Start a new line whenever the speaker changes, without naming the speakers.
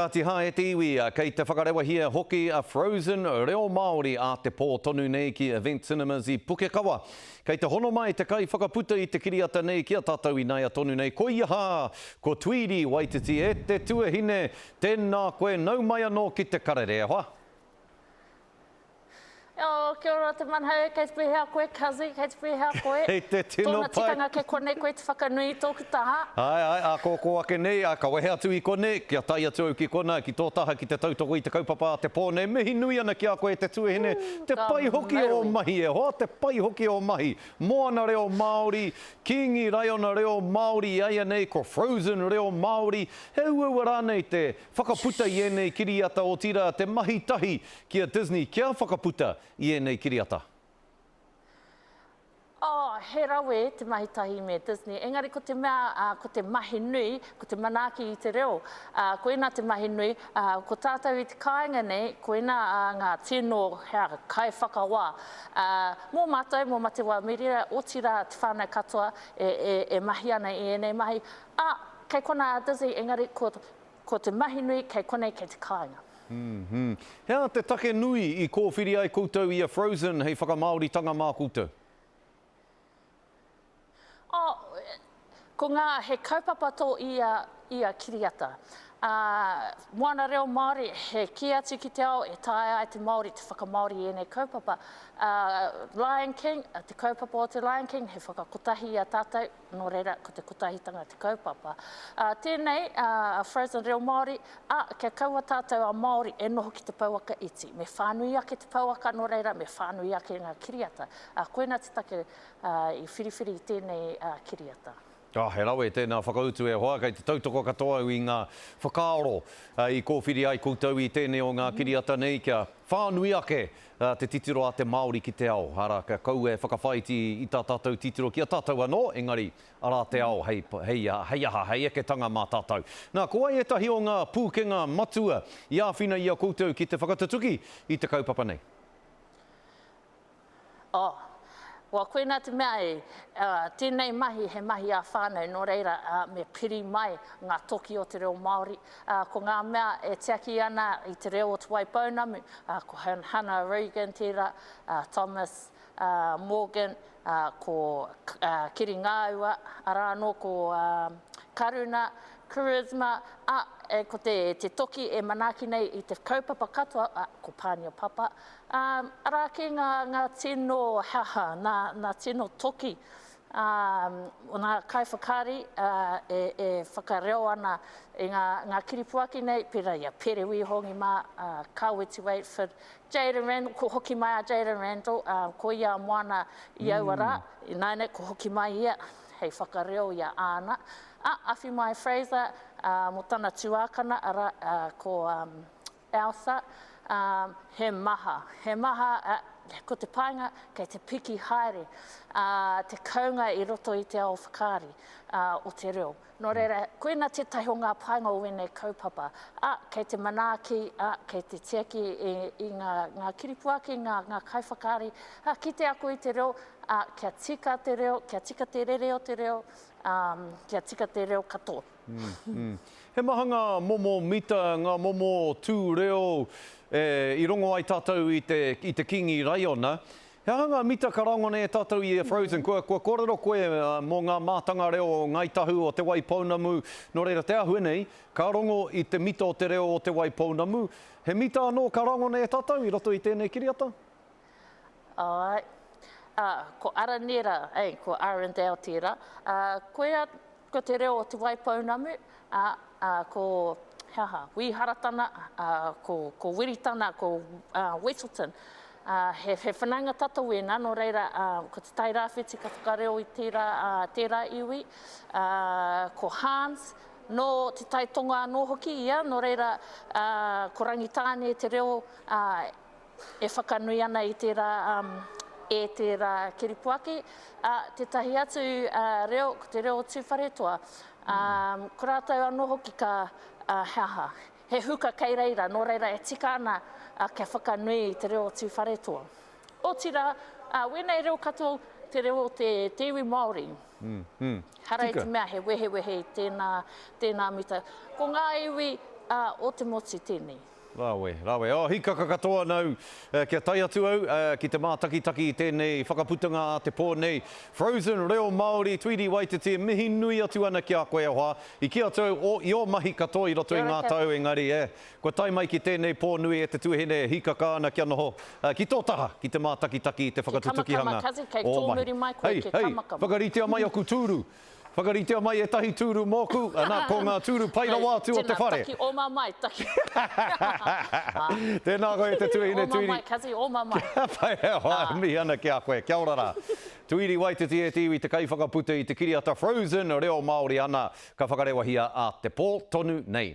Ati ha e te iwi, kei te whakarewa hia hoki a Frozen reo Māori a te pō tonu nei ki Event Cinemas i Pukekawa. Kei te hono mai te kai whakaputa i te kiriata nei ki a tātou i nei a tonu nei. Ko ia ha, ko Tweedy Waititi e te tuahine, tēnā koe nau mai anō ki te karere hoa.
Kia ora te manhau, kei te pihea koe, Kazi, kei te pihea koe.
Hei te tino pai.
Tōna tikanga ke kone, koe te whakanui tōku taha.
Ai, a ko ake nei, a ka wehe atu i kone, kia tai atu au ki kona, ki tō taha ki te tautoko i te kaupapa te pōne. Mihi nui ana ki a koe te tuahine, te pai hoki o mahi e hoa, te pai hoki o mahi. Moana reo Māori, Kingi Raiona reo Māori, aia nei ko Frozen reo Māori. He ua rānei te whakaputa i enei kiriata o tira, te mahi tahi ki a Disney, kia whakaputa i enei kiriata.
He rawe te mahi tahi me Disney. Engari ko te mea, ko te mahi nui, ko te manaki i te reo. Ko ina te mahi nui, ko tātou i te kāinga nei, ko ina ngā tino hea kai whakawa. Mō mātou, mō mate wā mirira, o tira te whānau katoa e mahi ana i enei mahi. Kei kona Disney, engari ko te mahi nui, kei konei kei te kāinga.
Hea te take nui i kōwhiri ai koutou i a Frozen, hei whakamāoritanga mā koutou?
Ko ngā he kaupapa tō i a kiriata. Moana reo Māori, he kiati ki te ao, e tae ai te Māori, te whakamaori i enei kaupapa. Lion King, te kaupapa o te Lion King, he whakakotahi a tātou, no reira ko te kotahitanga te kaupapa. Tēnei, Frozen reo Māori, kia kaua tātou a Māori e noho ki te pauaka iti. Me whānui ake te pauaka, no reira, me whānui ake ngā kiriata. Koina te take i whiriwhiri i tēnei kiriata.
He rawe, tēnā whakautu e hoa, kei te tautoko katoa i ngā whakaaro i kōwhiri ai koutou i tēnei o ngā kiriata nei, kia whānui ake te titiro a te Māori ki te ao. Hara, ka kau e whakawhaiti i tā tātou titiro ki a tātou anō, engari ara te ao, hei aha, hei eke tanga mā tātou. Nā, ko ai e tahi o ngā pūkenga matua i āwhina i a koutou ki te whakatatuki i te kaupapa nei.
Wa koina te mea e, tēnei mahi he mahi a whānau, no reira me piri mai ngā toki o te reo Māori. Ko ngā mea e teaki ana i te reo o te Waipounamu, ko Hannah Regan tira, Thomas Morgan, ko Kiri Ngāua, arāno ko Karuna, Charisma, ko te toki e manaki nei i te kaupapa katoa, ko Pānia Papa. Arā ki ngā tino haha, ngā tino toki, o ngā kaiwhakari e whakareo ana i ngā kiripuaki nei, pera ia Perewi hongi mā, Kawiti Waitford, Jaden Randall, ko hoki mai a Jaden Randall, ko ia moana i auara, i naine ko hoki mai ia, hei whakareo ia āna. Awhi mai Fraser, mo tana tuākana, ko Elsa, he maha, ko te painga, kei te piki haere, te kaunga i roto i te ao whakari o te reo. Nō reira, koina te tahi o ngā painga o enei kaupapa, kei te manaki, kei te tiaki i ngā kiripuaki, ngā kaiwhakari, ki te ako i te reo, kia tika te reo, kia tika te rere o te reo, kia tika te reo katoa.
He maha ngā momo mita, ngā momo tū reo i rongo ai tātou i te Kingi Raiona. He hanga mita ka rangone e tātou i Frozen. Kua kōrero koe mō ngā mātanga reo ngaitahu o te Waipounamu. Nō reira te ahue nei, ka rongo i te mita o te reo o te Waipounamu. He mita anō ka rangone e tātou i roto i tēnei kiriata?
Ai. Ko Aranera, ko Arendelle tira. Ko te reo o te Waipounamu, ko Wiharatana, ko Wiritana, ko Whittleton. He whananga tata wena, no reira, ko te tairāwhiti ka whakareo i tērā iwi. Ko Hans, no te taitonga anō hoki ia, no reira, ko Rangitāne te reo e whakanui ana i tērā kiripuaki. Te tahi atu reo, ko te reo o tūwharetoa. Ko rātou anō hoki ka he huka kei reira, no reira e tika ana kia whakanui i te reo o tūwharetoa. O tira, wēnei reo katoa te reo o te iwi Māori. Hara i te mea he wehe i tēnā mita. Ko ngā iwi o te motu tēnei.
Rawe, rawe. O, hika katoa nau kia tai atu au, ki te mātakitaki i tēnei whakaputunga a te pōnei. Frozen reo Māori, Tweedy Waititi, mihi nui atu ana ki a koe ahoa. I ki atu i o mahi katoa i roto i ngā tau engari, Ko tai mai ki tēnei pōnui e te tuahine hika kāna kia noho. Ki tō taha, ki te mātakitaki i te whakatutukihanga.
Kei tōmuri mai koe, ke kamakama.
Whakaritea mai aku tūru. Whakaritea mai e tahi tūru mōku, nā ko ngā tūru paira wātu o te whare.
Taki o mamai, taki.
Tēnā koe te tuahine
Tweedy. O mamai, kazi, o mamai.
Pai hoa, mi ana ki a koe, kia ora rā. Tweedy Waititi e tiwi te kaiwhakaputa i te kiriata Frozen, reo Māori ana, ka whakarewahia a te pō tonu nei.